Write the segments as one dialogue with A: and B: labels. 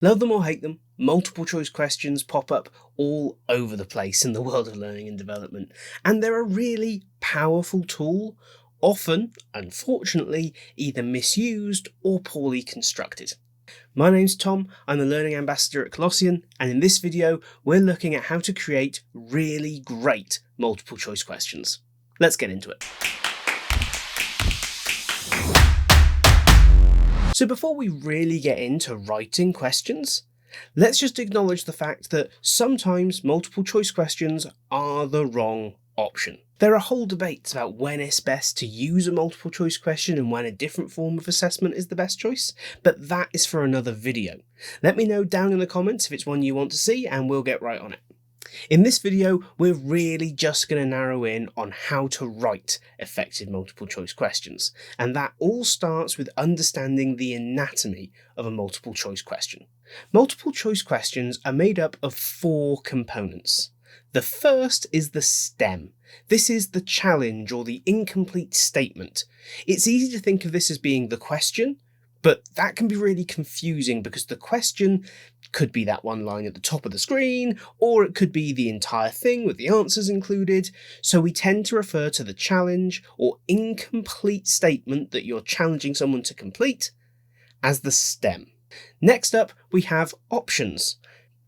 A: Love them or hate them, multiple choice questions pop up all over the place in the world of learning and development, and they're a really powerful tool, often, unfortunately, either misused or poorly constructed. My name's Tom, I'm the Learning Ambassador at Colossian, and in this video we're looking at how to create really great multiple choice questions. Let's get into it. So before we really get into writing questions, let's just acknowledge the fact that sometimes multiple choice questions are the wrong option. There are whole debates about when it's best to use a multiple choice question and when a different form of assessment is the best choice, but that is for another video. Let me know down in the comments if it's one you want to see and we'll get right on it. In this video, we're really just going to narrow in on how to write effective multiple choice questions, and that all starts with understanding the anatomy of a multiple choice question. Multiple choice questions are made up of 4 components. The first is the stem. This is the challenge or the incomplete statement. It's easy to think of this as being the question, but that can be really confusing because the question could be that one line at the top of the screen, or it could be the entire thing with the answers included. So we tend to refer to the challenge or incomplete statement that you're challenging someone to complete as the stem. Next up, we have options.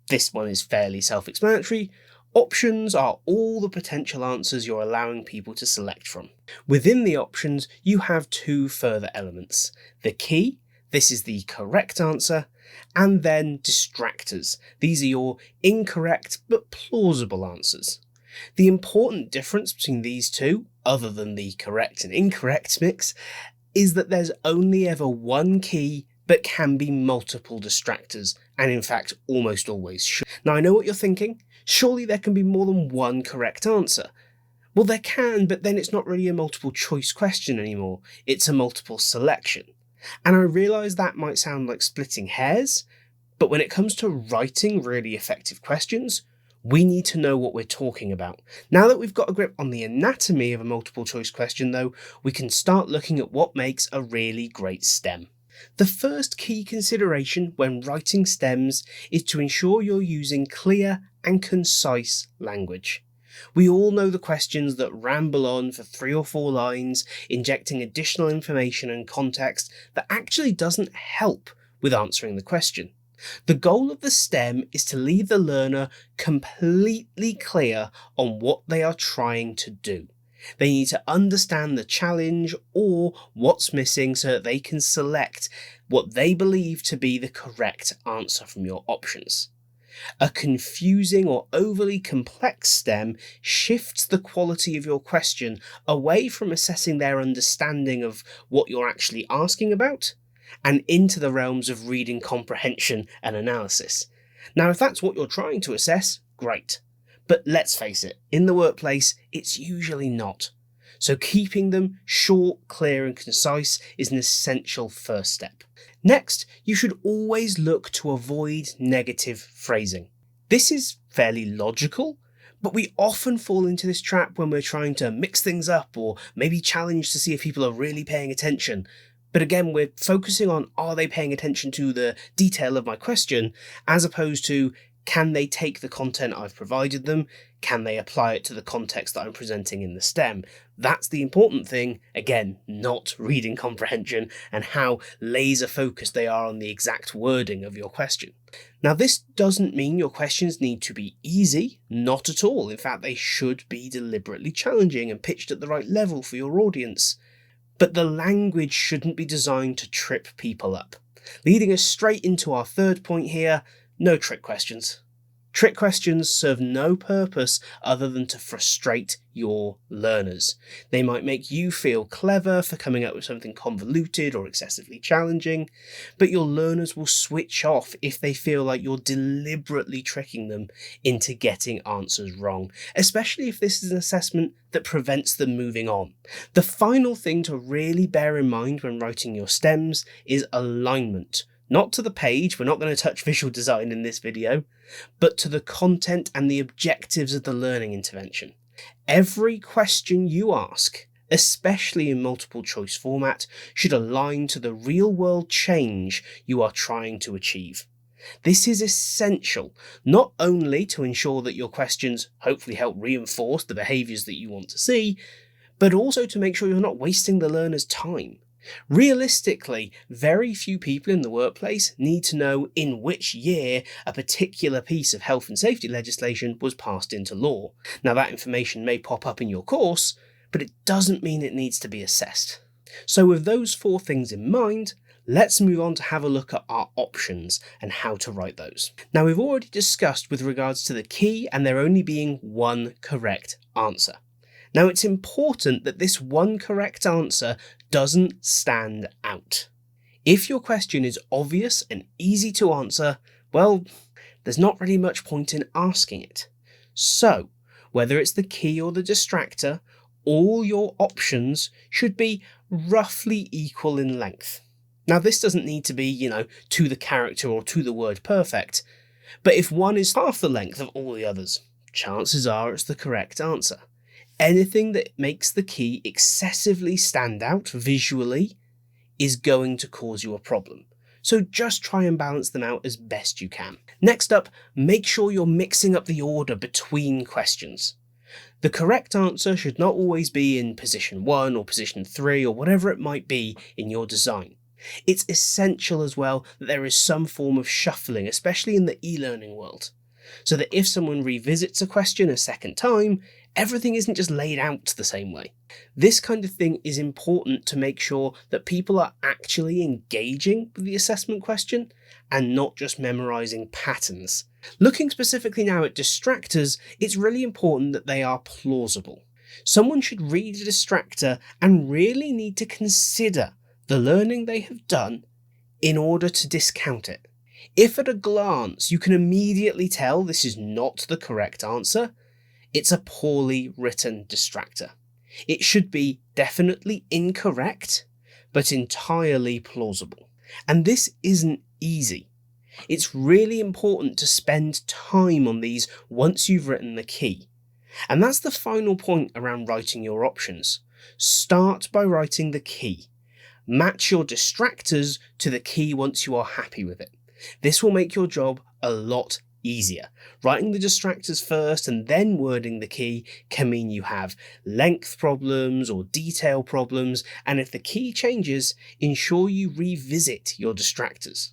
A: This one is fairly self-explanatory. Options are all the potential answers you're allowing people to select from. Within the options, you have 2 further elements. The key, this is the correct answer, and then distractors. These are your incorrect but plausible answers. The important difference between these two, other than the correct and incorrect mix, is that there's only ever one key but can be multiple distractors, and in fact almost always should. Now I know what you're thinking, surely there can be more than one correct answer. Well, there can, but then it's not really a multiple choice question anymore, it's a multiple selection. And I realise that might sound like splitting hairs, but when it comes to writing really effective questions, we need to know what we're talking about. Now that we've got a grip on the anatomy of a multiple choice question though, we can start looking at what makes a really great stem. The first key consideration when writing stems is to ensure you're using clear and concise language. We all know the questions that ramble on for 3 or 4 lines, injecting additional information and context that actually doesn't help with answering the question. The goal of the stem is to leave the learner completely clear on what they are trying to do. They need to understand the challenge or what's missing so that they can select what they believe to be the correct answer from your options. A confusing or overly complex stem shifts the quality of your question away from assessing their understanding of what you're actually asking about and into the realms of reading comprehension and analysis. Now, if that's what you're trying to assess, great. But let's face it, in the workplace, it's usually not. So keeping them short, clear and concise is an essential first step. Next, you should always look to avoid negative phrasing. This is fairly logical, but we often fall into this trap when we're trying to mix things up or maybe challenge to see if people are really paying attention. But again, we're focusing on, are they paying attention to the detail of my question, as opposed to, can they take the content I've provided them? Can they apply it to the context that I'm presenting in the stem? That's the important thing, again, not reading comprehension and how laser focused they are on the exact wording of your question. Now, this doesn't mean your questions need to be easy, not at all. In fact, they should be deliberately challenging and pitched at the right level for your audience. But the language shouldn't be designed to trip people up. Leading us straight into our third point here, no trick questions. Trick questions serve no purpose other than to frustrate your learners. They might make you feel clever for coming up with something convoluted or excessively challenging, but your learners will switch off if they feel like you're deliberately tricking them into getting answers wrong, especially if this is an assessment that prevents them moving on. The final thing to really bear in mind when writing your stems is alignment. Not to the page, we're not going to touch visual design in this video, but to the content and the objectives of the learning intervention. Every question you ask, especially in multiple choice format, should align to the real world change you are trying to achieve. This is essential, not only to ensure that your questions hopefully help reinforce the behaviours that you want to see, but also to make sure you're not wasting the learner's time. Realistically, very few people in the workplace need to know in which year a particular piece of health and safety legislation was passed into law. Now, that information may pop up in your course, but it doesn't mean it needs to be assessed. So with those 4 things in mind, let's move on to have a look at our options and how to write those. Now, we've already discussed with regards to the key and there only being one correct answer. Now, it's important that this one correct answer doesn't stand out. If your question is obvious and easy to answer, well, there's not really much point in asking it. So, whether it's the key or the distractor, all your options should be roughly equal in length. Now, this doesn't need to be, to the character or to the word perfect, but if one is half the length of all the others, chances are it's the correct answer. Anything that makes the key excessively stand out visually is going to cause you a problem. So just try and balance them out as best you can. Next up, make sure you're mixing up the order between questions. The correct answer should not always be in position 1 or position 3 or whatever it might be in your design. It's essential as well that there is some form of shuffling, especially in the e-learning world, so that if someone revisits a question a second time, everything isn't just laid out the same way. This kind of thing is important to make sure that people are actually engaging with the assessment question and not just memorising patterns. Looking specifically now at distractors, it's really important that they are plausible. Someone should read a distractor and really need to consider the learning they have done in order to discount it. If at a glance you can immediately tell this is not the correct answer, it's a poorly written distractor. It should be definitely incorrect, but entirely plausible. And this isn't easy. It's really important to spend time on these once you've written the key. And that's the final point around writing your options. Start by writing the key. Match your distractors to the key once you are happy with it. This will make your job a lot easier. Writing the distractors first and then wording the key can mean you have length problems or detail problems, and if the key changes, ensure you revisit your distractors.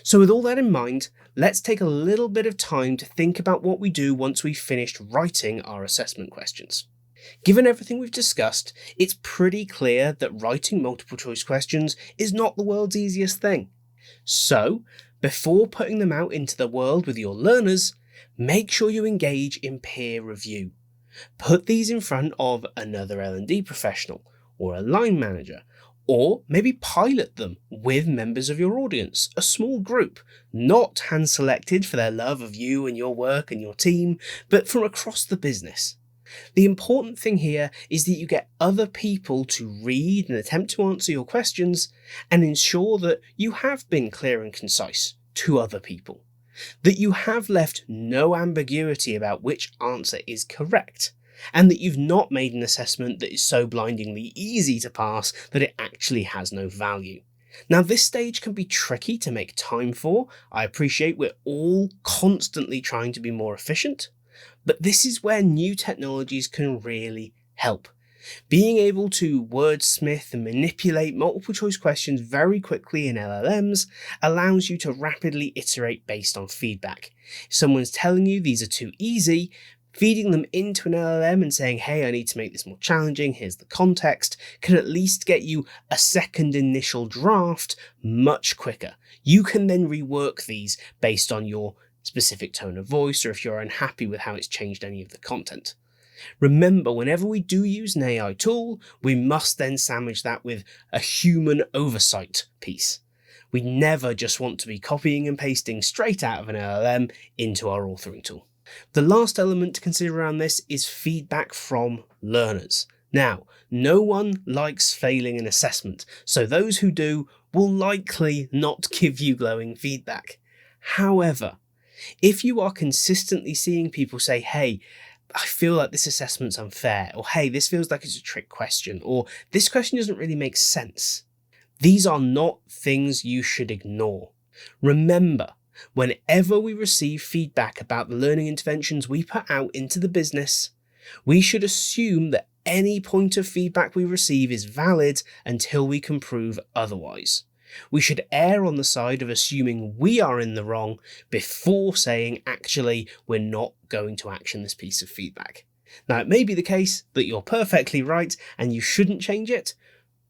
A: So with all that in mind, let's take a little bit of time to think about what we do once we've finished writing our assessment questions. Given everything we've discussed, it's pretty clear that writing multiple choice questions is not the world's easiest thing. So, before putting them out into the world with your learners, make sure you engage in peer review. Put these in front of another L&D professional or a line manager, or maybe pilot them with members of your audience, a small group, not hand-selected for their love of you and your work and your team, but from across the business. The important thing here is that you get other people to read and attempt to answer your questions and ensure that you have been clear and concise to other people, that you have left no ambiguity about which answer is correct, and that you've not made an assessment that is so blindingly easy to pass that it actually has no value. Now, this stage can be tricky to make time for. I appreciate we're all constantly trying to be more efficient, but this is where new technologies can really help. Being able to wordsmith and manipulate multiple choice questions very quickly in LLMs allows you to rapidly iterate based on feedback. If someone's telling you these are too easy, feeding them into an LLM and saying, hey, I need to make this more challenging, here's the context, can at least get you a second initial draft much quicker. You can then rework these based on your specific tone of voice, or if you're unhappy with how it's changed any of the content. Remember, whenever we do use an AI tool, we must then sandwich that with a human oversight piece. We never just want to be copying and pasting straight out of an LLM into our authoring tool. The last element to consider around this is feedback from learners. Now, no one likes failing an assessment, so those who do will likely not give you glowing feedback. However, if you are consistently seeing people say, hey, I feel like this assessment's unfair, or hey, this feels like it's a trick question, or this question doesn't really make sense, these are not things you should ignore. Remember, Whenever we receive feedback about the learning interventions we put out into the business, we should assume that any point of feedback we receive is valid until we can prove otherwise. We should err on the side of assuming we are in the wrong before saying, actually, we're not going to action this piece of feedback. Now, it may be the case that you're perfectly right and you shouldn't change it,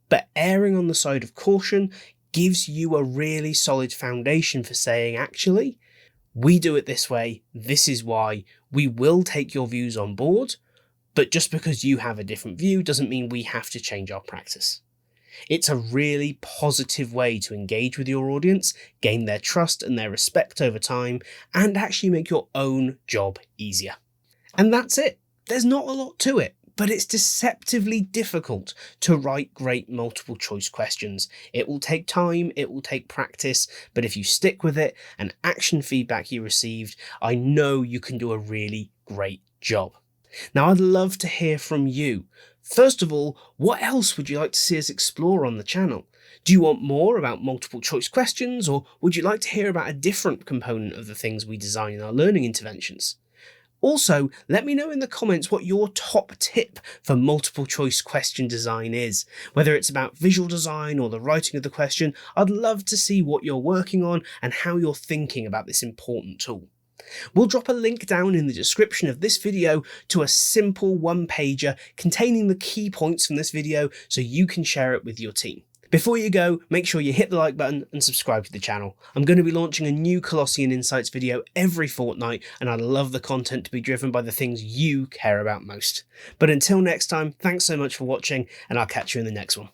A: but erring on the side of caution gives you a really solid foundation for saying, actually, we do it this way, this is why, we will take your views on board, but just because you have a different view doesn't mean we have to change our practice. It's a really positive way to engage with your audience, gain their trust and their respect over time, and actually make your own job easier. And that's it. There's not a lot to it, but it's deceptively difficult to write great multiple choice questions. It will take time, it will take practice, but if you stick with it and action feedback you received, I know you can do a really great job. Now, I'd love to hear from you. First of all, what else would you like to see us explore on the channel? Do you want more about multiple choice questions, or would you like to hear about a different component of the things we design in our learning interventions? Also, let me know in the comments what your top tip for multiple choice question design is. Whether it's about visual design or the writing of the question, I'd love to see what you're working on and how you're thinking about this important tool. We'll drop a link down in the description of this video to a simple one-pager containing the key points from this video so you can share it with your team. Before you go, make sure you hit the like button and subscribe to the channel. I'm going to be launching a new Colossian Insights video every fortnight, and I'd love the content to be driven by the things you care about most. But until next time, thanks so much for watching, and I'll catch you in the next one.